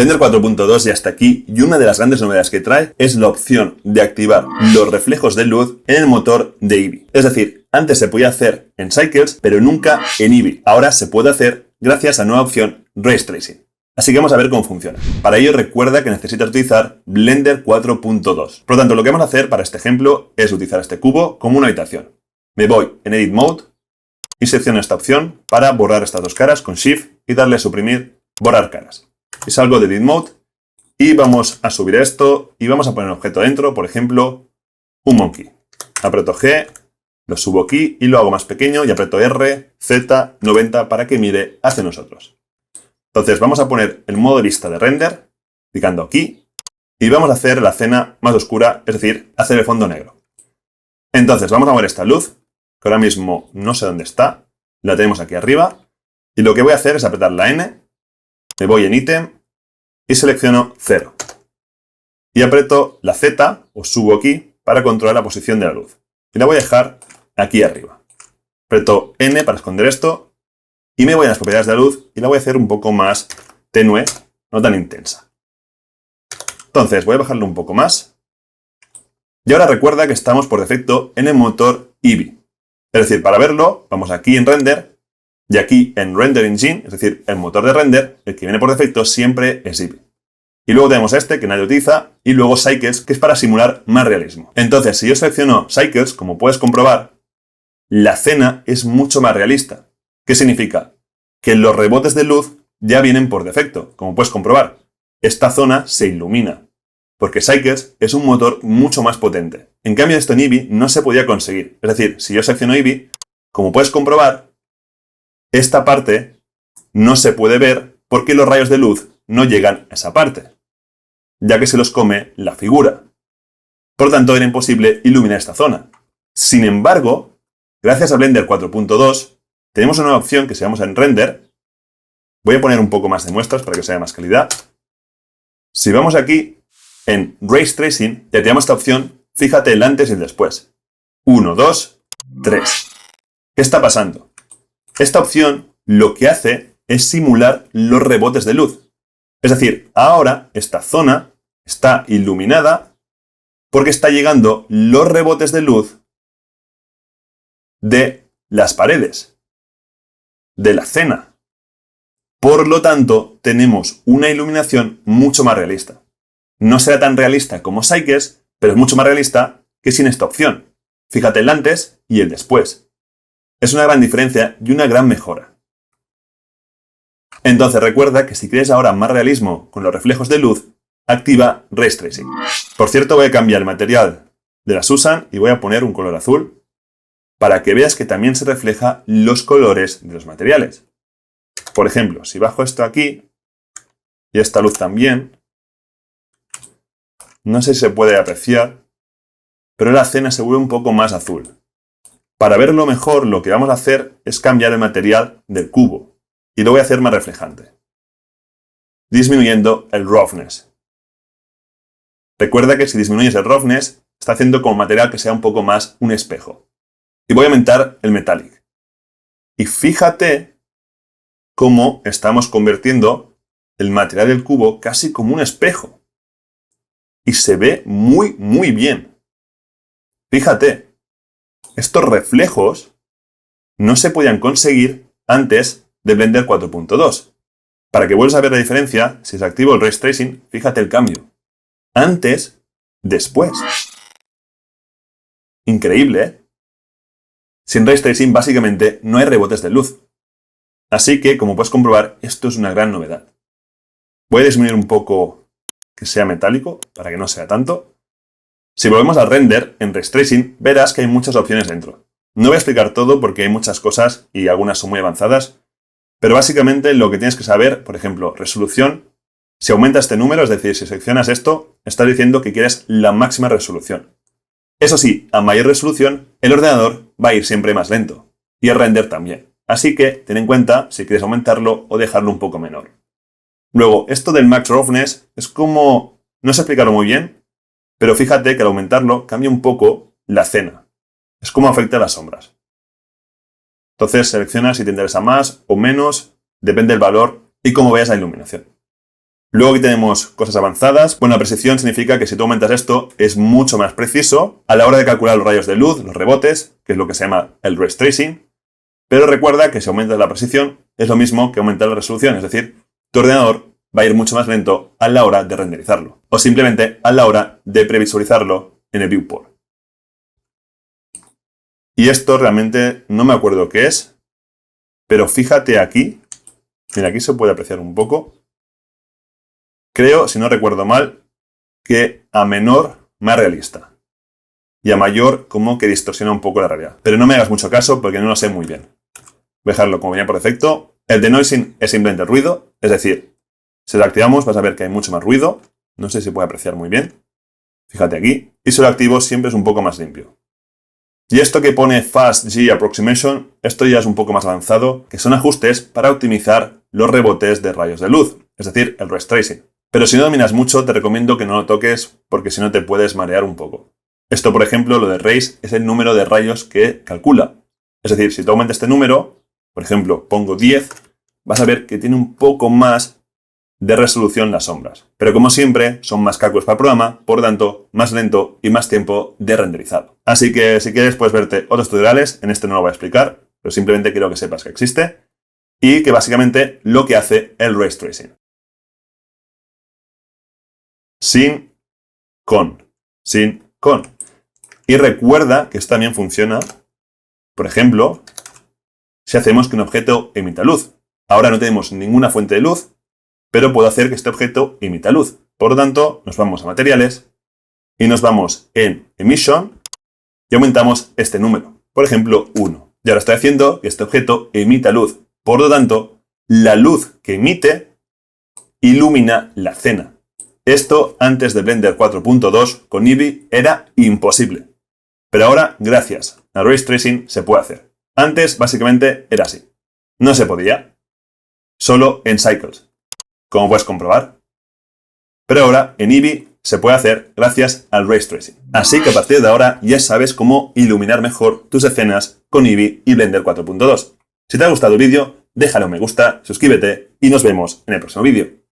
Blender 4.2 ya está aquí y una de las grandes novedades que trae es la opción de activar los reflejos de luz en el motor de Eevee. Es decir, antes se podía hacer en Cycles, pero nunca en Eevee. Ahora se puede hacer gracias a la nueva opción Ray Tracing. Así que vamos a ver cómo funciona. Para ello recuerda que necesitas utilizar Blender 4.2. Por lo tanto, lo que vamos a hacer para este ejemplo es utilizar este cubo como una habitación. Me voy en Edit Mode y selecciono esta opción para borrar estas dos caras con Shift y darle a suprimir, borrar caras. Y salgo de Edit Mode y vamos a subir esto y vamos a poner un objeto dentro, por ejemplo, un monkey. Aprieto G, lo subo aquí y lo hago más pequeño y aprieto R, Z, 90 para que mire hacia nosotros. Entonces vamos a poner el modo vista de render, clicando aquí, y vamos a hacer la escena más oscura, es decir, hacer el fondo negro. Entonces vamos a mover esta luz, que ahora mismo no sé dónde está, la tenemos aquí arriba, y lo que voy a hacer es apretar la N, me voy en ítem y selecciono 0. Y aprieto la Z, o subo aquí, para controlar la posición de la luz. Y la voy a dejar aquí arriba. Aprieto N para esconder esto, y me voy a las propiedades de la luz y la voy a hacer un poco más tenue, no tan intensa. Entonces voy a bajarlo un poco más. Y ahora recuerda que estamos por defecto en el motor Eevee. Es decir, para verlo, vamos aquí en Render, y aquí en Render Engine, es decir, el motor de render, el que viene por defecto siempre es Eevee. Y luego tenemos este, que nadie utiliza, y luego Cycles, que es para simular más realismo. Entonces, si yo selecciono Cycles, como puedes comprobar, la escena es mucho más realista. ¿Qué significa? Que los rebotes de luz ya vienen por defecto, como puedes comprobar. Esta zona se ilumina, porque Cycles es un motor mucho más potente. En cambio, esto en Eevee no se podía conseguir. Es decir, si yo selecciono Eevee, como puedes comprobar, esta parte no se puede ver porque los rayos de luz no llegan a esa parte, ya que se los come la figura. Por lo tanto, era imposible iluminar esta zona. Sin embargo, gracias a Blender 4.2, tenemos una nueva opción que si vamos en Render, voy a poner un poco más de muestras para que sea más calidad. Si vamos aquí en Ray Tracing y activamos esta opción, fíjate el antes y el después. 1, 2, 3. ¿Qué está pasando? Esta opción lo que hace es simular los rebotes de luz. Es decir, ahora esta zona está iluminada porque está llegando los rebotes de luz de las paredes, de la escena. Por lo tanto, tenemos una iluminación mucho más realista. No será tan realista como Cycles, pero es mucho más realista que sin esta opción. Fíjate el antes y el después. Es una gran diferencia y una gran mejora. Entonces recuerda que si quieres ahora más realismo con los reflejos de luz, activa Ray Tracing. Por cierto, voy a cambiar el material de la Susan y voy a poner un color azul para que veas que también se refleja los colores de los materiales. Por ejemplo, si bajo esto aquí y esta luz también, no sé si se puede apreciar, pero la escena se vuelve un poco más azul. Para verlo mejor, lo que vamos a hacer es cambiar el material del cubo y lo voy a hacer más reflejante, disminuyendo el roughness. Recuerda que si disminuyes el roughness, está haciendo como material que sea un poco más un espejo. Y voy a aumentar el metallic. Y fíjate cómo estamos convirtiendo el material del cubo casi como un espejo. Y se ve muy, muy bien. Fíjate. Estos reflejos no se podían conseguir antes de Blender 4.2. Para que vuelvas a ver la diferencia, si se activa el Ray Tracing, fíjate el cambio. Antes, después. Increíble, ¿eh? Sin Ray Tracing básicamente no hay rebotes de luz. Así que, como puedes comprobar, esto es una gran novedad. Voy a disminuir un poco que sea metálico, para que no sea tanto. Si volvemos al render, en Ray Tracing, verás que hay muchas opciones dentro. No voy a explicar todo porque hay muchas cosas y algunas son muy avanzadas, pero básicamente lo que tienes que saber, por ejemplo, resolución. Si aumenta este número, es decir, si seleccionas esto, estás diciendo que quieres la máxima resolución. Eso sí, a mayor resolución, el ordenador va a ir siempre más lento, y el render también. Así que ten en cuenta si quieres aumentarlo o dejarlo un poco menor. Luego, esto del Max Roughness es como... no sé explicarlo muy bien, pero fíjate que al aumentarlo cambia un poco la escena. Es como afecta a las sombras. Entonces selecciona si te interesa más o menos, depende del valor y cómo veas la iluminación. Luego aquí tenemos cosas avanzadas. Bueno, la precisión significa que si tú aumentas esto, es mucho más preciso a la hora de calcular los rayos de luz, los rebotes, que es lo que se llama el ray tracing. Pero recuerda que si aumentas la precisión, es lo mismo que aumentar la resolución. Es decir, tu ordenador va a ir mucho más lento a la hora de renderizarlo. O simplemente a la hora de previsualizarlo en el viewport. Y esto realmente no me acuerdo qué es. Pero fíjate aquí. Mira, aquí se puede apreciar un poco. Creo, si no recuerdo mal, que a menor, más realista. Y a mayor, como que distorsiona un poco la realidad. Pero no me hagas mucho caso porque no lo sé muy bien. Voy a dejarlo como venía por defecto. El denoising es simplemente el ruido. Es decir, si lo activamos vas a ver que hay mucho más ruido. No sé si se puede apreciar muy bien. Fíjate aquí. Y si lo activo siempre es un poco más limpio. Y esto que pone Fast G Approximation, esto ya es un poco más avanzado, que son ajustes para optimizar los rebotes de rayos de luz. Es decir, el ray tracing. Pero si no dominas mucho, te recomiendo que no lo toques porque si no te puedes marear un poco. Esto, por ejemplo, lo de rays es el número de rayos que calcula. Es decir, si tú aumentas este número, por ejemplo, pongo 10, vas a ver que tiene un poco más de resolución las sombras. Pero como siempre, son más cálculos para el programa, por lo tanto, más lento y más tiempo de renderizado. Así que si quieres puedes verte otros tutoriales, en este no lo voy a explicar, pero simplemente quiero que sepas que existe y que básicamente lo que hace el ray tracing. Sin, con. Y recuerda que esto también funciona, por ejemplo, si hacemos que un objeto emita luz. Ahora no tenemos ninguna fuente de luz, pero puedo hacer que este objeto emita luz. Por lo tanto, nos vamos a materiales y nos vamos en emission y aumentamos este número. Por ejemplo, 1. Y ahora estoy haciendo que este objeto emita luz. Por lo tanto, la luz que emite ilumina la escena. Esto antes de Blender 4.2 con Eevee era imposible. Pero ahora, gracias a Ray Tracing, se puede hacer. Antes, básicamente, era así. No se podía. Solo en Cycles, como puedes comprobar. Pero ahora, en Eevee, se puede hacer gracias al Ray Tracing. Así que a partir de ahora ya sabes cómo iluminar mejor tus escenas con Eevee y Blender 4.2. Si te ha gustado el vídeo, déjale un me gusta, suscríbete y nos vemos en el próximo vídeo.